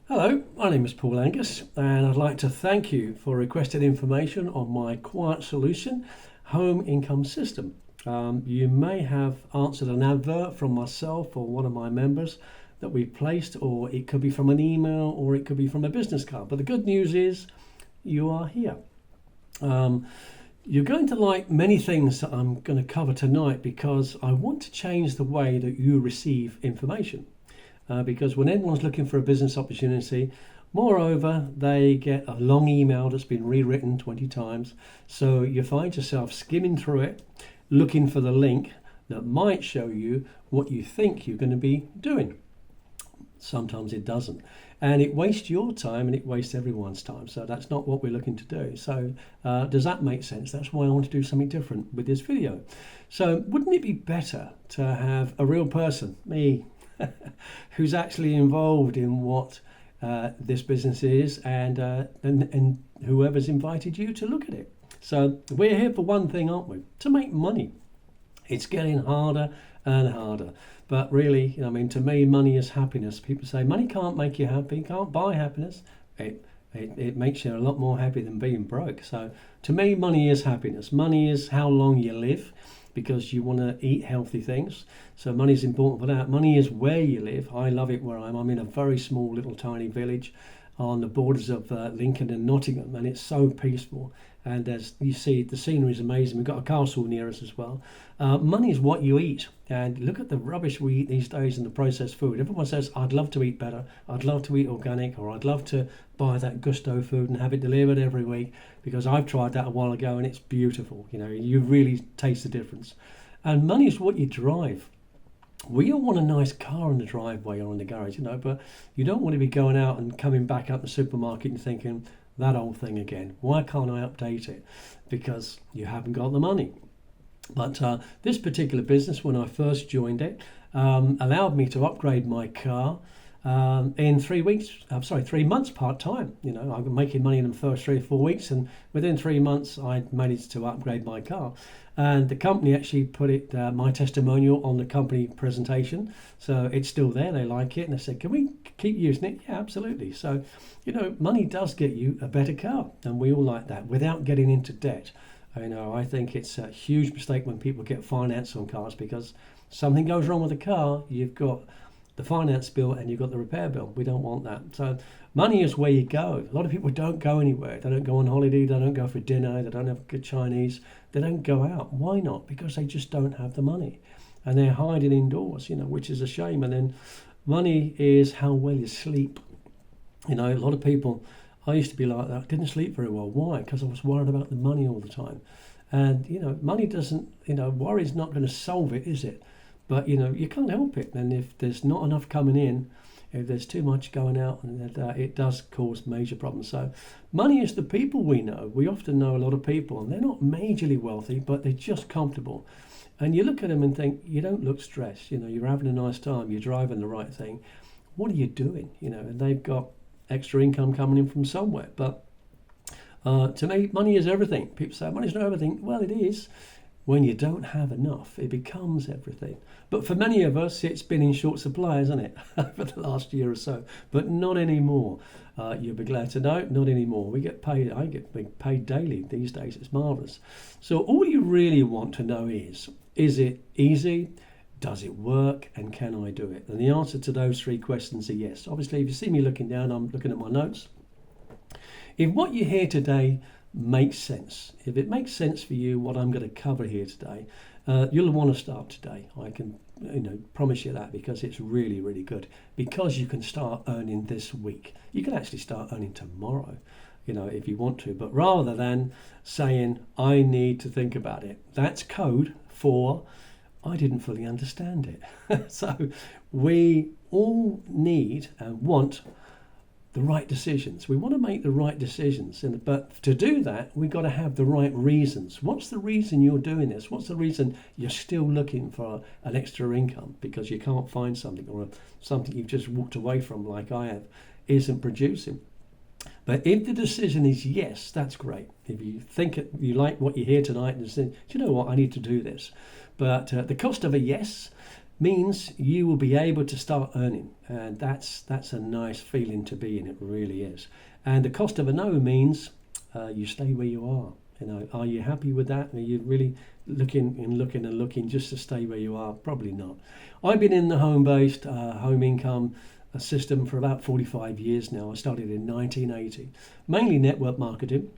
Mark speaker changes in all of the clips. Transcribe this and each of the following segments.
Speaker 1: Hello, my name is Paul Angus, and I'd like to thank you for requesting information on my Quiet Solution home income system. You may have answered an advert from myself or one of my members that we placed, or it could be from an email, or it could be from a business card. But the good news is you are here. You're going to like many things that I'm going to cover tonight because I want to change the way that you receive information. Because when anyone's looking for a business opportunity, moreover, they get a long email that's been rewritten 20 times. So you find yourself skimming through it, looking for the link that might show you what you think you're going to be doing. Sometimes it doesn't. And it wastes your time and it wastes everyone's time. So that's not what we're looking to do. So does that make sense? That's why I want to do something different with this video. So wouldn't it be better to have a real person, me, who's actually involved in what this business is, and whoever's invited you to look at it. So we're here for one thing, aren't we? To make money. It's getting harder and harder. But really, to me, money is happiness. People say money can't make you happy, can't buy happiness. It makes you a lot more happy than being broke. So to me, money is happiness. Money is how long you live, because you want to eat healthy things. So money is important for that. Money is where you live. I love it where I'm in a very small little tiny village on the borders of Lincoln and Nottingham, and it's so peaceful. And as you see, the scenery is amazing. We've got a castle near us as well. Money is what you eat. And look at the rubbish we eat these days in the processed food. Everyone says, I'd love to eat better. I'd love to eat organic, or I'd love to buy that gusto food and have it delivered every week, because I've tried that a while ago and it's beautiful. You really taste the difference. And money is what you drive. We all want a nice car in the driveway or in the garage, but you don't want to be going out and coming back up the supermarket and thinking, that old thing again. Why can't I update it? Because you haven't got the money. But this particular business, when I first joined it, allowed me to upgrade my car in 3 months part-time. I was making money in the first 3 or 4 weeks, and within 3 months I managed to upgrade my car. And the company actually put my testimonial on the company presentation, so it's still there. They like it, and they said, can we keep using it? Yeah, absolutely. So money does get you a better car, and we all like that without getting into debt. I think it's a huge mistake when people get finance on cars, because something goes wrong with the car, you've got the finance bill and you've got the repair bill. We don't want that. So money is where you go. A lot of people don't go anywhere. They don't go on holiday. They don't go for dinner. They don't have good Chinese. They don't go out. Why not? Because they just don't have the money, and they're hiding indoors, which is a shame. And then money is how well you sleep. A lot of people, I used to be like that. Didn't sleep very well. Why? Because I was worried about the money all the time. And, money doesn't, worry's not going to solve it, is it? But, you can't help it. And if there's not enough coming in, if there's too much going out, it does cause major problems. So money is the people we know. We often know a lot of people, and they're not majorly wealthy, but they're just comfortable. And you look at them and think, you don't look stressed. You're having a nice time. You're driving the right thing. What are you doing? And they've got extra income coming in from somewhere. But to me, money is everything. People say money's not everything. Well, it is. When you don't have enough, it becomes everything. But for many of us, it's been in short supply, hasn't it, for the last year or so? But not anymore. You'll be glad to know, not anymore. We get paid. I get paid daily these days. It's marvelous. So all you really want to know is it easy? Does it work? And can I do it? And the answer to those 3 questions are yes. Obviously, if you see me looking down, I'm looking at my notes. If what you hear today makes sense, if it makes sense for you, what I'm going to cover here today, you'll want to start today. I can promise you that, because it's really, really good. Because you can start earning this week. You can actually start earning tomorrow, if you want to. But rather than saying, I need to think about it, that's code for I didn't fully understand it. So we all need and want the right decisions. We want to make the right decisions, but to do that, we've got to have the right reasons. What's the reason you're doing this? What's the reason you're still looking for an extra income because you can't find something, or something you've just walked away from, like I have, isn't producing? But if the decision is yes, that's great. If you think you like what you hear tonight and say, do you know what, I need to do this. But the cost of a yes means you will be able to start earning, and that's a nice feeling to be in. It really is. And the cost of a no means you stay where you are. Are you happy with that? Are you really looking just to stay where you are? Probably not. I've been in the home-based home income system for about 45 years now. I started in 1980, mainly network marketing.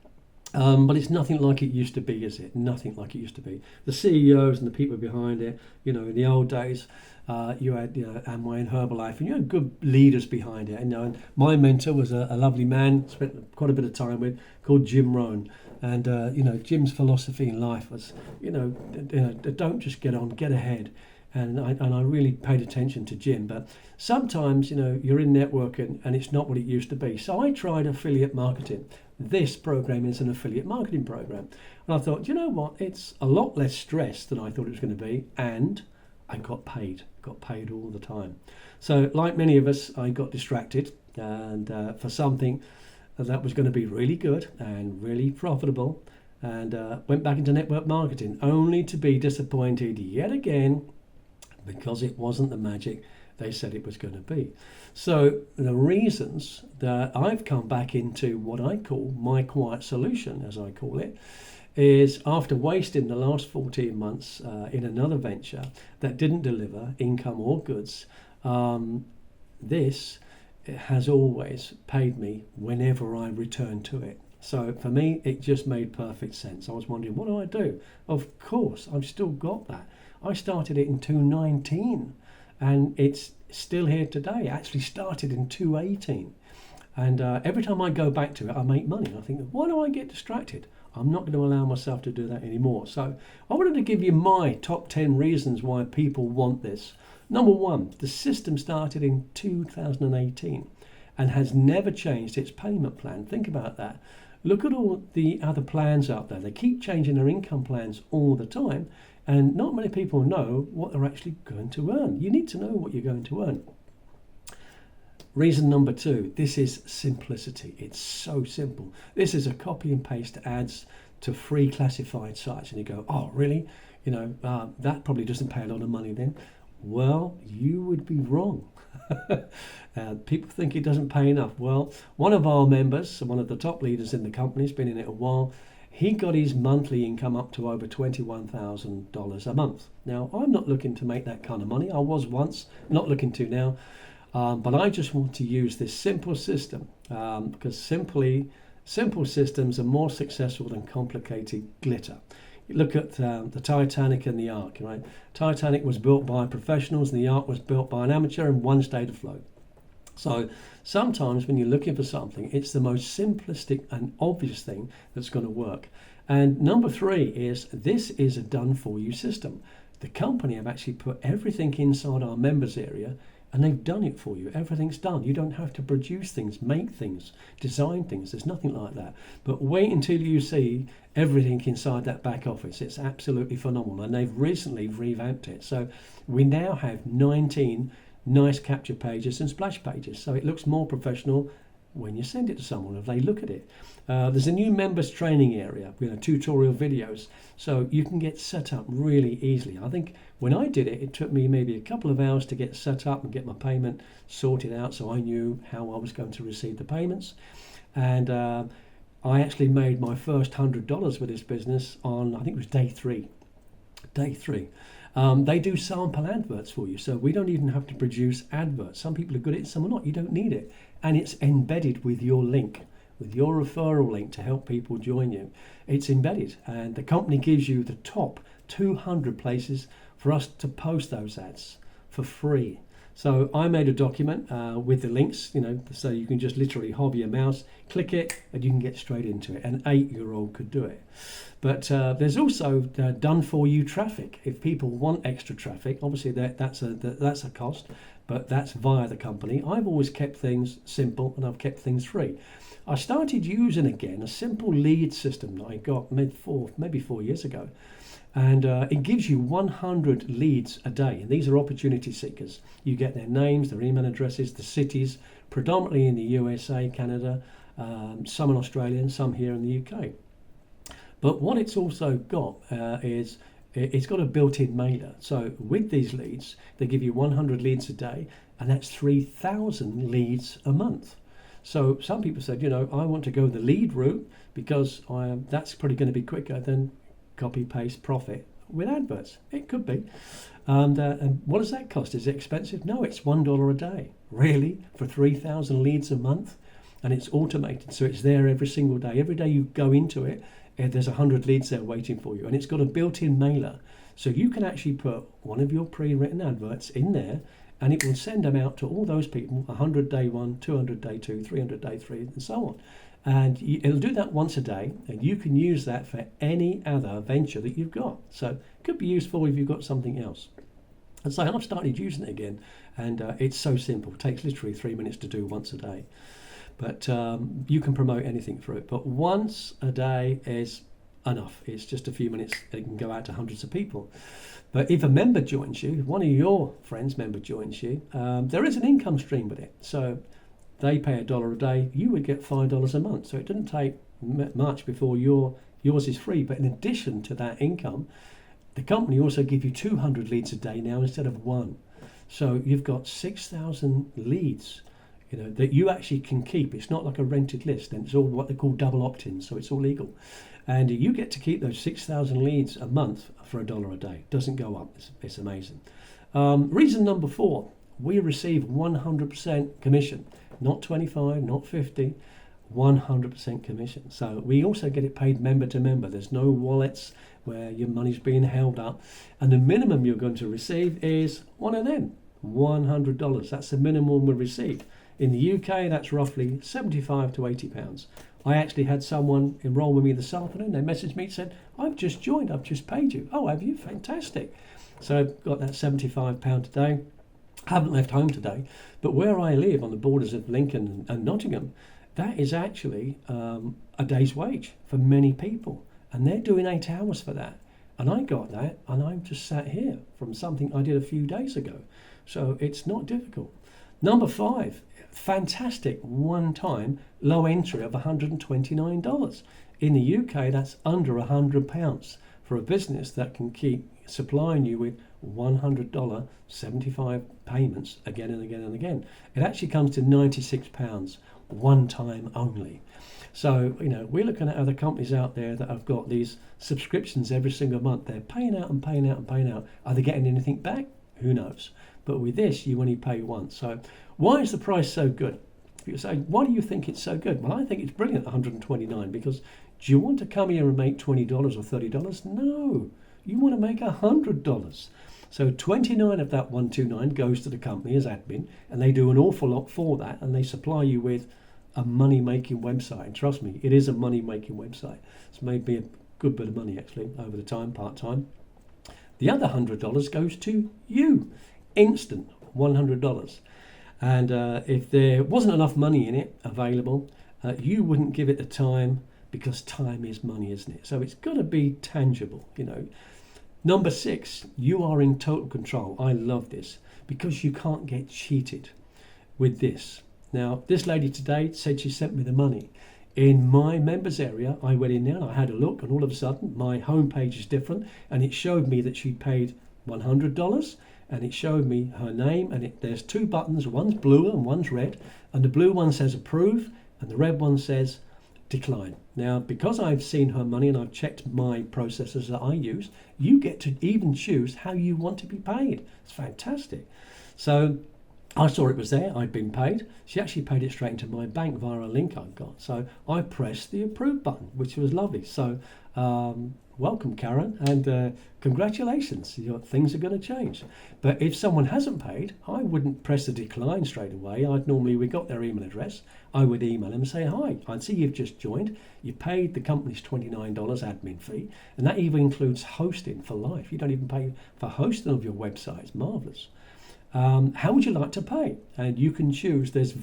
Speaker 1: But it's nothing like it used to be, is it? Nothing like it used to be. The CEOs and the people behind it, in the old days, you had Amway and Herbalife, and you had good leaders behind it. And my mentor was a lovely man, spent quite a bit of time with, called Jim Rohn. And Jim's philosophy in life was, don't just get on, get ahead. And I really paid attention to Jim. But sometimes, you're in networking and it's not what it used to be. So I tried affiliate marketing. This program is an affiliate marketing program. And I thought, you know what? It's a lot less stress than I thought it was going to be. And I got paid all the time. So like many of us, I got distracted and for something that was going to be really good and really profitable, and went back into network marketing, only to be disappointed yet again because it wasn't the magic they said it was going to be. So the reasons that I've come back into what I call my quiet solution, as I call it, is after wasting the last 14 months in another venture that didn't deliver income or goods, this has always paid me whenever I return to it. So for me, it just made perfect sense. I was wondering, what do I do? Of course, I've still got that. I started it in 2019 and it's still here today. Actually started in 2018. And every time I go back to it, I make money. I think, why do I get distracted? I'm not going to allow myself to do that anymore. So I wanted to give you my top 10 reasons why people want this. Number one, the system started in 2018 and has never changed its payment plan. Think about that. Look at all the other plans out there. They keep changing their income plans all the time, and not many people know what they're actually going to earn. You need to know what you're going to earn. Reason number two, this is simplicity. It's so simple. This is a copy and paste ads to free classified sites. And you go, oh, really? That probably doesn't pay a lot of money then. Well, you would be wrong. People think it doesn't pay enough. Well, one of our members, one of the top leaders in the company, has been in it a while. He got his monthly income up to over $21,000 a month. Now, I'm not looking to make that kind of money. I was once, not looking to now. But I just want to use this simple system because simple systems are more successful than complicated glitter. You look at the Titanic and the Ark, right? Titanic was built by professionals and the Ark was built by an amateur and one stayed afloat. So sometimes when you're looking for something, it's the most simplistic and obvious thing that's going to work. And number three is this is a done-for-you system. The company have actually put everything inside our members area and they've done it for you. Everything's done. You don't have to produce things, make things, design things. There's nothing like that. But wait until you see everything inside that back office. It's absolutely phenomenal. And they've recently revamped it. So we now have 19 nice capture pages and splash pages. So it looks more professional when you send it to someone, if they look at it. There's a new members training area, tutorial videos, so you can get set up really easily. I think when I did it, it took me maybe a couple of hours to get set up and get my payment sorted out so I knew how I was going to receive the payments. And I actually made my first $100 with this business on, I think it was day three. They do sample adverts for you, so we don't even have to produce adverts. Some people are good at it, some are not. You don't need it. And it's embedded with your link, with your referral link to help people join you. It's embedded, and the company gives you the top 200 places for us to post those ads for free. So I made a document with the links, so you can just literally hover your mouse, click it, and you can get straight into it. An 8-year-old could do it. But there's also done-for-you traffic. If people want extra traffic, obviously that's a cost, but that's via the company. I've always kept things simple and I've kept things free. I started using again a simple lead system that I got maybe 4 years ago. And it gives you 100 leads a day. And these are opportunity seekers. You get their names, their email addresses, the cities, predominantly in the USA, Canada, some in Australia and some here in the UK. But what it's also got is it's got a built-in mailer. So with these leads, they give you 100 leads a day, and that's 3,000 leads a month. So some people said, I want to go the lead route because that's probably going to be quicker than copy, paste, profit with adverts. It could be. And what does that cost? Is it expensive? No, it's $1 a day. Really? For 3,000 leads a month? And it's automated, so it's there every single day. Every day you go into it, there's 100 leads there waiting for you. And it's got a built-in mailer. So you can actually put one of your pre-written adverts in there, and it will send them out to all those people, 100 day 1, 200 day 2, 300 day 3, and so on. And it'll do that once a day, and you can use that for any other venture that you've got. So it could be useful if you've got something else. And so I've started using it again, and it's so simple. It takes literally 3 minutes to do once a day. But you can promote anything through it. But once a day is enough. It's just a few minutes. It can go out to hundreds of people. But if a member joins you, if one of your friends' member joins you, there is an income stream with it. So they pay $1 a day. You would get $5 a month. So it doesn't take much before yours is free. But in addition to that income, the company also give you 200 leads a day now instead of 1. So you've got 6,000 leads, that you actually can keep. It's not like a rented list, and it's all what they call double opt-ins, so it's all legal. And you get to keep those 6,000 leads a month for $1 a day. Doesn't go up. It's amazing. Reason number 4, we receive 100% commission, not 25, not 50, 100% commission. So we also get it paid member to member. There's no wallets where your money's being held up, and the minimum you're going to receive is one of them, $100. That's the minimum we receive. In the UK, that's roughly 75 to 80 pounds. I actually had someone enroll with me this afternoon. They messaged me and said, I've just joined, I've just paid you. Oh, have you? Fantastic. So I've got that £75 a day. I haven't left home today, but where I live on the borders of Lincoln and Nottingham, that is actually a day's wage for many people. And they're doing 8 hours for that. And I got that, and I'm just sat here from something I did a few days ago. So it's not difficult. Number 5, fantastic one-time low entry of $129. In the UK, that's under £100 for a business that can keep supplying you with $100 75 payments again and again and again. It actually comes to £96 one time only. So, we're looking at other companies out there that have got these subscriptions every single month. They're paying out and paying out and paying out. Are they getting anything back? Who knows? But with this, you only pay once. So why is the price so good? You say, why do you think it's so good? Well, I think it's brilliant, $129, because do you want to come here and make $20 or $30? No, you want to make $100. So 29 of that 129 goes to the company as admin, and they do an awful lot for that, and they supply you with a money-making website. And trust me, it is a money-making website. It's made me a good bit of money, actually, over the time, part-time. The other $100 goes to you. Instant, $100. And if there wasn't enough money in it available, you wouldn't give it the time, because time is money, isn't it? So it's got to be tangible, Number 6, you are in total control. I love this because you can't get cheated with this. Now, this lady today said she sent me the money. In my members area, I went in there and I had a look, and all of a sudden my homepage is different, and it showed me that she paid $100, and it showed me her name, and there's 2 buttons, one's blue and one's red, and the blue one says approve and the red one says decline. Now, because I've seen her money and I've checked my processes that I use, you get to even choose how you want to be paid. It's fantastic. So I saw it was there, I'd been paid. She actually paid it straight into my bank via a link I've got. So I pressed the approve button, which was lovely. So welcome, Karen, and congratulations, things are going to change. But if someone hasn't paid, I wouldn't press the decline straight away. We got their email address. I would email them and say, hi, I see you've just joined. You paid the company's $29 admin fee, and that even includes hosting for life. You don't even pay for hosting of your website. It's marvelous. How would you like to pay? And you can choose. There's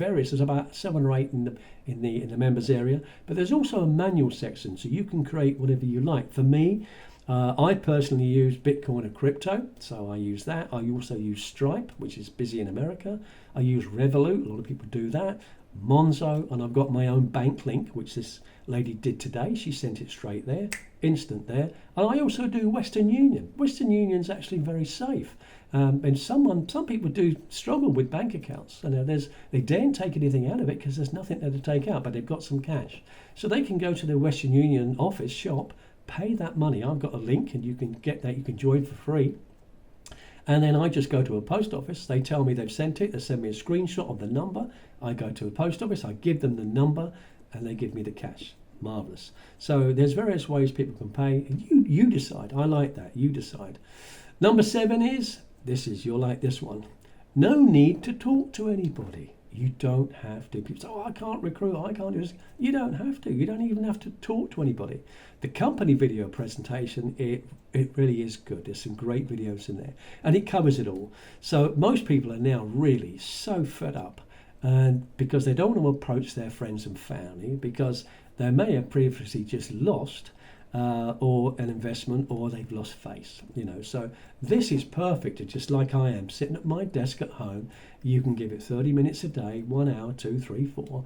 Speaker 1: about 7 or 8 in the members area, but there's also a manual section, so you can create whatever you like. For me, I personally use Bitcoin or crypto, so I use that. I also use Stripe, which is busy in America. I use Revolut, a lot of people do that. Monzo, and I've got my own bank link, which this lady did today. She sent it straight there, instant there. And I also do Western Union. Western Union's actually very safe. And some people do struggle with bank accounts. They daren't take anything out of it because there's nothing there to take out, but they've got some cash. So they can go to their Western Union office shop, pay that money. I've got a link and you can get that, you can join for free. And then I just go to a post office. They tell me they've sent it. They send me a screenshot of the number. I go to a post office. I give them the number and they give me the cash. Marvelous. So there's various ways people can pay. You decide. I like that. You decide. Number 7 is, you'll like this one. No need to talk to anybody. You don't have to. People say, I can't recruit, I can't do this. You don't have to. You don't even have to talk to anybody. The company video presentation, it really is good. There's some great videos in there. And it covers it all. So most people are now really so fed up. And because they don't want to approach their friends and family, because they may have previously just lost or an investment, or they've lost face, so this is perfect. It's just like I am sitting at my desk at home. You can give it 30 minutes a day, 1 hour, 2, 3, 4.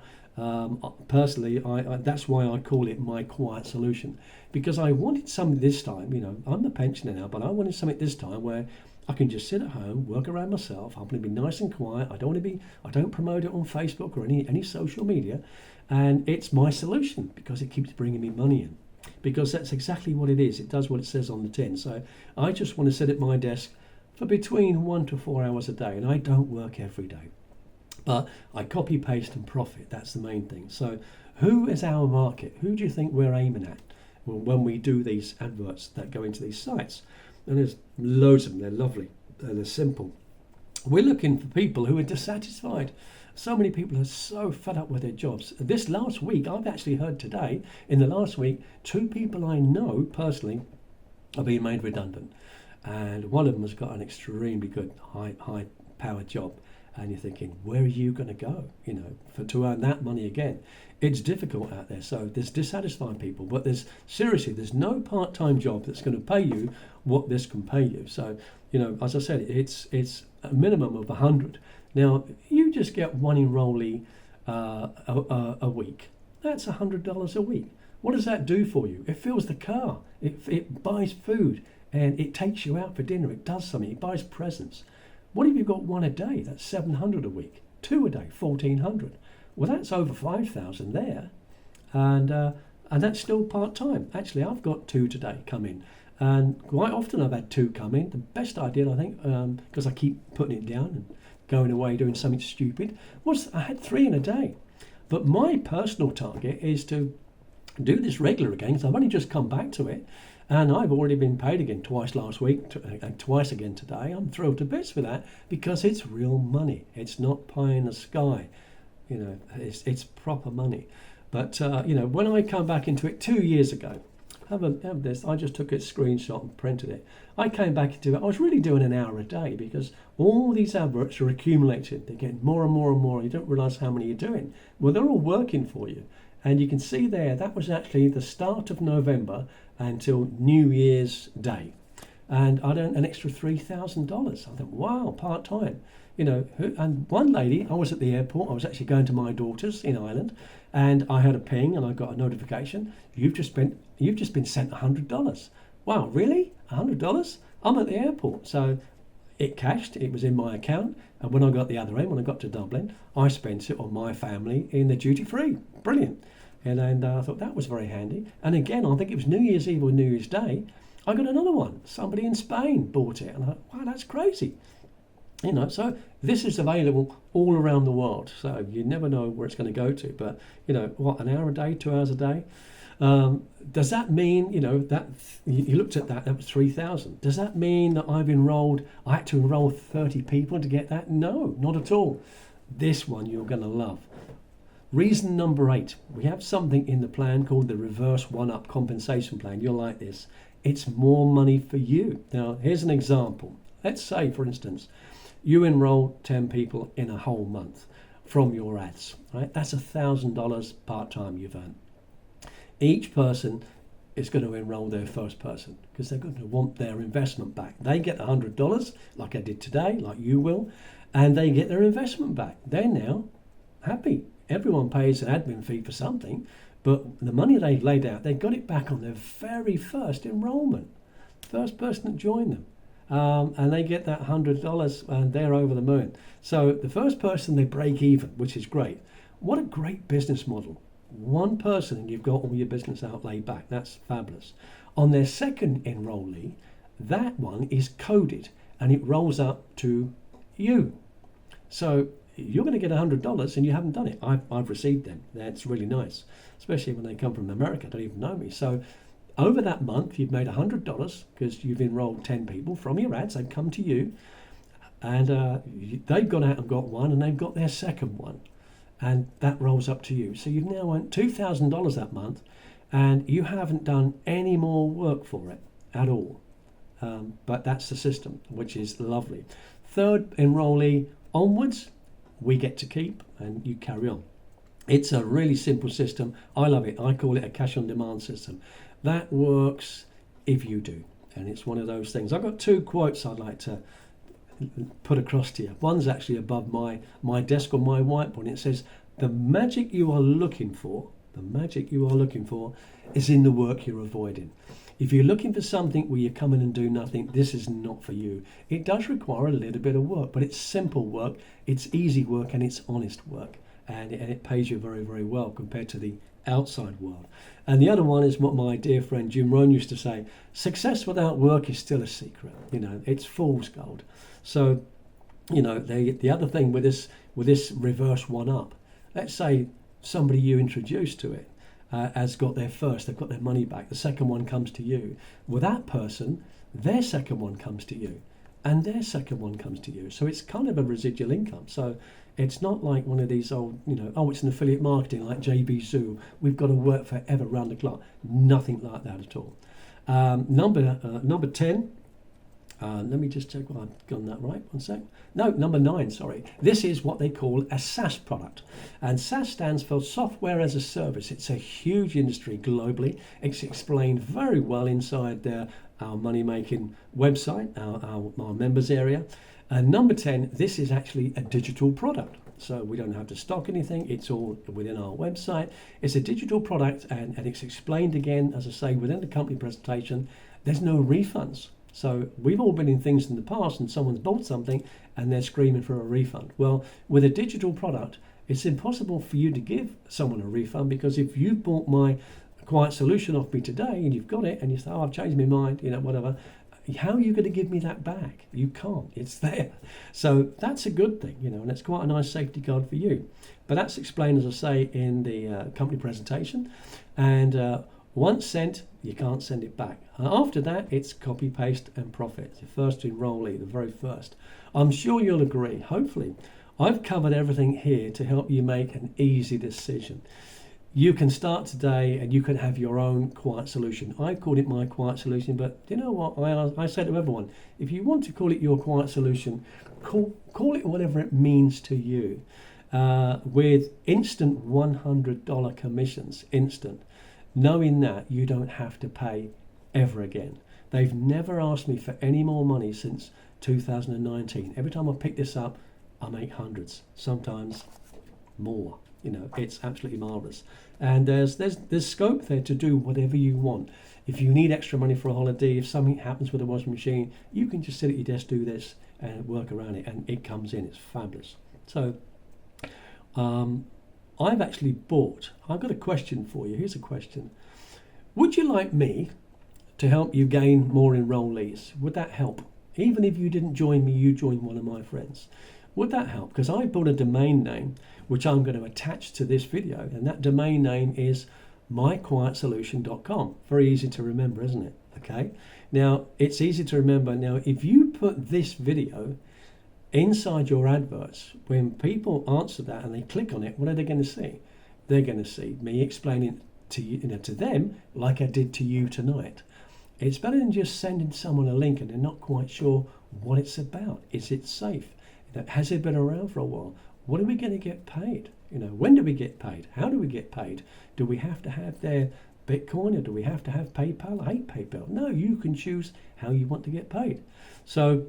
Speaker 1: Personally, I that's why I call it my quiet solution, because I wanted something this time. I'm a pensioner now, but I wanted something this time where I can just sit at home, work around myself. I'm going to be nice and quiet. I don't promote it on Facebook or any social media, and it's my solution because it keeps bringing me money in. Because that's exactly what it is. It does what it says on the tin. So I just want to sit at my desk for between 1 to 4 hours a day, and I don't work every day. But I copy, paste, and profit. That's the main thing. So who is our market? Who do you think we're aiming at when we do these adverts that go into these sites? And there's loads of them. They're lovely. They're simple. We're looking for people who are dissatisfied. So many people are so fed up with their jobs. This last week, I've actually heard today, in the last week, 2 people I know personally are being made redundant. And one of them has got an extremely good, high-powered job. And you're thinking, where are you going to go, to earn that money again? It's difficult out there. So there's dissatisfied people. But there's no part-time job that's going to pay you what this can pay you. So, as I said, it's a minimum of 100. Now, you just get one enrollee a week. That's $100 a week. What does that do for you? It fills the car. It buys food, and it takes you out for dinner. It does something. It buys presents. What if you've got 1 a day? That's $700 a week. 2 a day, $1,400. Well, that's over $5,000 there, and that's still part time. Actually, I've got 2 today come in. And quite often I've had 2 come in. The best I did, I think, because I keep putting it down and going away doing something stupid, was I had 3 in a day. But my personal target is to do this regular again, because I've only just come back to it, and I've already been paid again twice last week and twice again today. I'm thrilled to bits with that because it's real money. It's not pie in the sky. It's proper money. But when I come back into it 2 years ago, have this. I just took a screenshot and printed it. I came back into it. I was really doing an hour a day because all these adverts are accumulated. They're getting more and more and more. You don't realise how many you're doing. Well, they're all working for you. And you can see there, that was actually the start of November until New Year's Day. And I earned an extra $3,000. I thought, wow, part-time. And one lady, I was at the airport. I was actually going to my daughter's in Ireland, and I had a ping and I got a notification. You've just been sent $100. Wow, really? $100? I'm at the airport. So it cashed. It was in my account. And when I got the other end, when I got to Dublin, I spent it on my family in the duty free. Brilliant. And I thought that was very handy. And again, I think it was New Year's Eve or New Year's Day, I got another one. Somebody in Spain bought it. And I thought, wow, that's crazy. So this is available all around the world. So you never know where it's going to go to. But, an hour a day, 2 hours a day? Does that mean, that you looked at that was 3,000. Does that mean that I had to enroll 30 people to get that? No, not at all. This one you're going to love. Reason number 8, we have something in the plan called the reverse one-up compensation plan. You'll like this. It's more money for you. Now, here's an example. Let's say, for instance, you enroll 10 people in a whole month from your ads, right? That's $1,000 part-time you've earned. Each person is going to enroll their first person because they're going to want their investment back. They get $100 like I did today, like you will, and they get their investment back. They're now happy. Everyone pays an admin fee for something, but the money they've laid out, they got it back on their very first enrollment, first person that joined them. And they get that $100 and they're over the moon. So the first person, they break even, which is great. What a great business model. One person and you've got all your business outlay back. That's fabulous. On their second enrollee, that one is coded and it rolls up to you. So you're going to get $100 and you haven't done it. I've received them. That's really nice, especially when they come from America, don't even know me. So over that month, you've made $100 because you've enrolled 10 people from your ads. They've come to you and they've gone out and got one and they've got their second one. And that rolls up to you. So you've now earned $2,000 that month and you haven't done any more work for it at all. But that's the system, which is lovely. Third enrollee onwards, we get to keep and you carry on. It's a really simple system. I love it. I call it a cash on demand system. That works if you do. And it's one of those things. I've got 2 quotes I'd like to put across to you. One's actually above my desk on my whiteboard. It says, the magic you are looking for is in the work you're avoiding. If you're looking for something where you come in and do nothing, this is not for you. It does require a little bit of work, but it's simple work, it's easy work, and it's honest work. And it pays you very, very well compared to the outside world. And the other one is what my dear friend Jim Rohn used to say, success without work is still a secret. It's fool's gold. So, the other thing with this reverse one up, let's say somebody you introduced to it has got their first, they've got their money back, the second one comes to you. With that person, their second one comes to you and their second one comes to you. So it's kind of a residual income. So it's not like one of these old, it's an affiliate marketing like JB Zoo. We've got to work forever round the clock. Nothing like that at all. Number 10. Let me just check I've gotten that right. One sec. No, number 9, sorry. This is what they call a SaaS product. And SaaS stands for Software as a Service. It's a huge industry globally. It's explained very well inside our money-making website, our members area. And number 10, this is actually a digital product. So we don't have to stock anything. It's all within our website. It's a digital product and it's explained again, as I say, within the company presentation. There's no refunds. So we've all been in things in the past and someone's bought something and they're screaming for a refund. Well, with a digital product, it's impossible for you to give someone a refund because if you've bought my Quiet Solution off me today and you've got it and you say, I've changed my mind, whatever, how are you going to give me that back? You can't. It's there. So that's a good thing, and it's quite a nice safety guard for you. But that's explained, as I say, in the company presentation. And once sent, you can't send it back. After that, it's copy, paste, and profit. The first enrollee, the very first. I'm sure you'll agree, hopefully. I've covered everything here to help you make an easy decision. You can start today and you can have your own Quiet Solution. I called it my Quiet Solution, but you know what? I say to everyone, if you want to call it your Quiet Solution, call it whatever it means to you. With instant $100 commissions, instant. Knowing that you don't have to pay ever again. They've never asked me for any more money since 2019. Every time I pick this up, I make hundreds, sometimes more. It's absolutely marvelous. And there's scope there to do whatever you want. If you need extra money for a holiday, if something happens with a washing machine, you can just sit at your desk, do this, and work around it, and it comes in. It's fabulous. So, I've got a question for you. Here's a question. Would you like me to help you gain more enrollees? Would that help? Even if you didn't join me, you joined one of my friends. Would that help? Because I bought a domain name, which I'm going to attach to this video. And that domain name is myquietsolution.com. Very easy to remember, isn't it? Okay. Now, it's easy to remember. Now, if you put this video inside your adverts, when people answer that and they click on it, what are they going to see? They're going to see me explaining to you, to them, like I did to you tonight. It's better than just sending someone a link and they're not quite sure what it's about. Is it safe? Has it been around for a while? What are we going to get paid? When do we get paid? How do we get paid? Do we have to have their Bitcoin, or do we have to have PayPal? I hate PayPal. No, you can choose how you want to get paid. So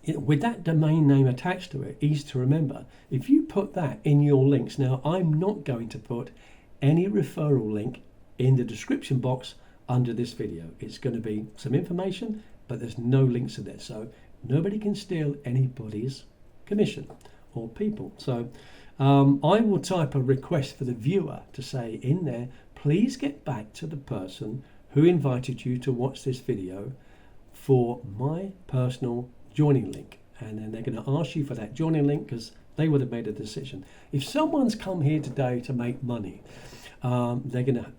Speaker 1: with that domain name attached to it, easy to remember, if you put that in your links, now I'm not going to put any referral link in the description box under this video. It's going to be some information, but there's no links in there. So nobody can steal anybody's commission or people. So I will type a request for the viewer to say in there, please get back to the person who invited you to watch this video for my personal joining link. And then they're going to ask you for that joining link because they would have made a decision. If someone's come here today to make money, they're going to,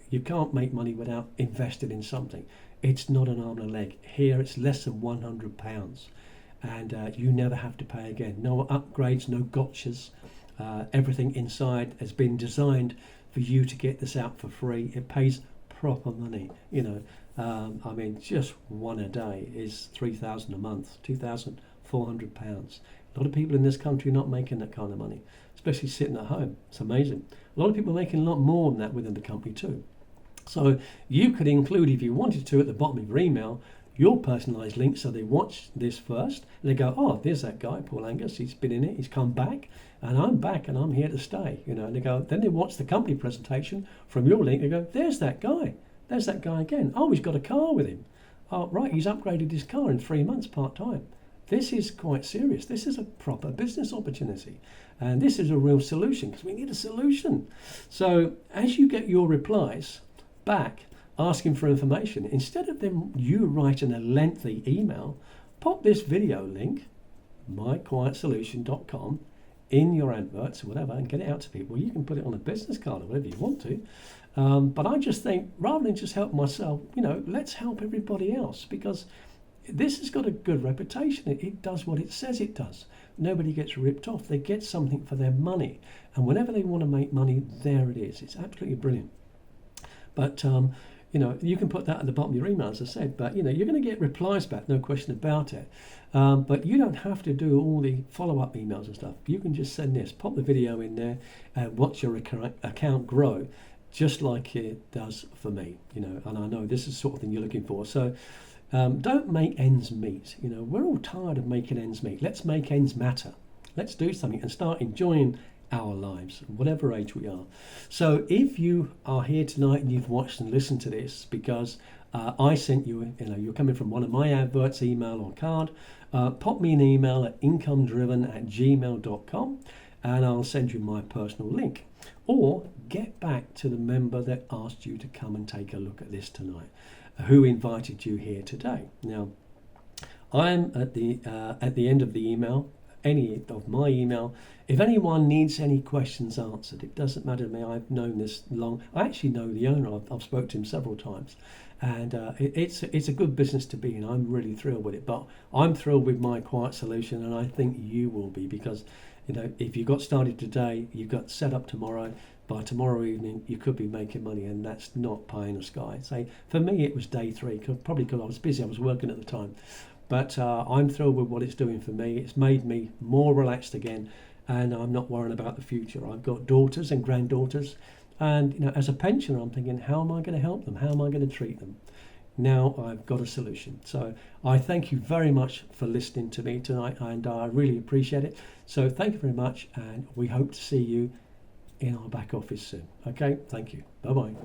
Speaker 1: you can't make money without investing in something. It's not an arm and a leg. Here it's less than £100 and you never have to pay again. No upgrades, no gotchas. Everything inside has been designed for you to get this out for free. It pays proper money, I mean, just one a day is £3,000 a month, £2,400. A lot of people in this country are not making that kind of money, especially sitting at home. It's amazing. A lot of people are making a lot more than that within the company too. So you could include, if you wanted to, at the bottom of your email, your personalised link, so they watch this first and they go, oh, there's that guy, Paul Angus, he's been in it, he's come back, and I'm back and I'm here to stay, and they go, then they watch the company presentation from your link, they go, there's that guy again, oh, he's got a car with him, oh, right, he's upgraded his car in 3 months part-time. This is quite serious. This is a proper business opportunity, and this is a real solution because we need a solution. So as you get your replies back asking for information, instead of them you writing a lengthy email, pop this video link, myquietsolution.com, in your adverts or whatever, and get it out to people. You can put it on a business card or whatever you want to. But I just think, rather than just help myself, let's help everybody else, because this has got a good reputation. It does what it says it does. Nobody gets ripped off. They get something for their money. And whenever they want to make money, there it is. It's absolutely brilliant. But, you can put that at the bottom of your email, as I said. But, you're going to get replies back, no question about it. But you don't have to do all the follow-up emails and stuff. You can just send this, pop the video in there, and watch your account grow, just like it does for me. And I know this is the sort of thing you're looking for. So, don't make ends meet. We're all tired of making ends meet. Let's make ends matter. Let's do something and start enjoying our lives, whatever age we are. So if you are here tonight and you've watched and listened to this because I sent you, you're coming from one of my adverts, email or card, pop me an email at incomedriven@gmail.com and I'll send you my personal link. Or get back to the member that asked you to come and take a look at this tonight, who invited you here today. Now, I'm at the end of the email, any of my email. If anyone needs any questions answered, it doesn't matter to me. I've known this long. I actually know the owner. I've spoken to him several times, and it's a good business to be in. I'm really thrilled with it. But I'm thrilled with my quiet solution, and I think you will be, because if you got started today, you got set up tomorrow. By tomorrow evening, you could be making money, and that's not pie in the sky. Say, for me, it was day 3, probably because I was busy. I was working at the time. But I'm thrilled with what it's doing for me. It's made me more relaxed again, and I'm not worrying about the future. I've got daughters and granddaughters, and as a pensioner, I'm thinking, how am I going to help them? How am I going to treat them? Now I've got a solution. So I thank you very much for listening to me tonight, and I really appreciate it. So thank you very much, and we hope to see you in our back office soon. Okay, thank you. Bye-bye.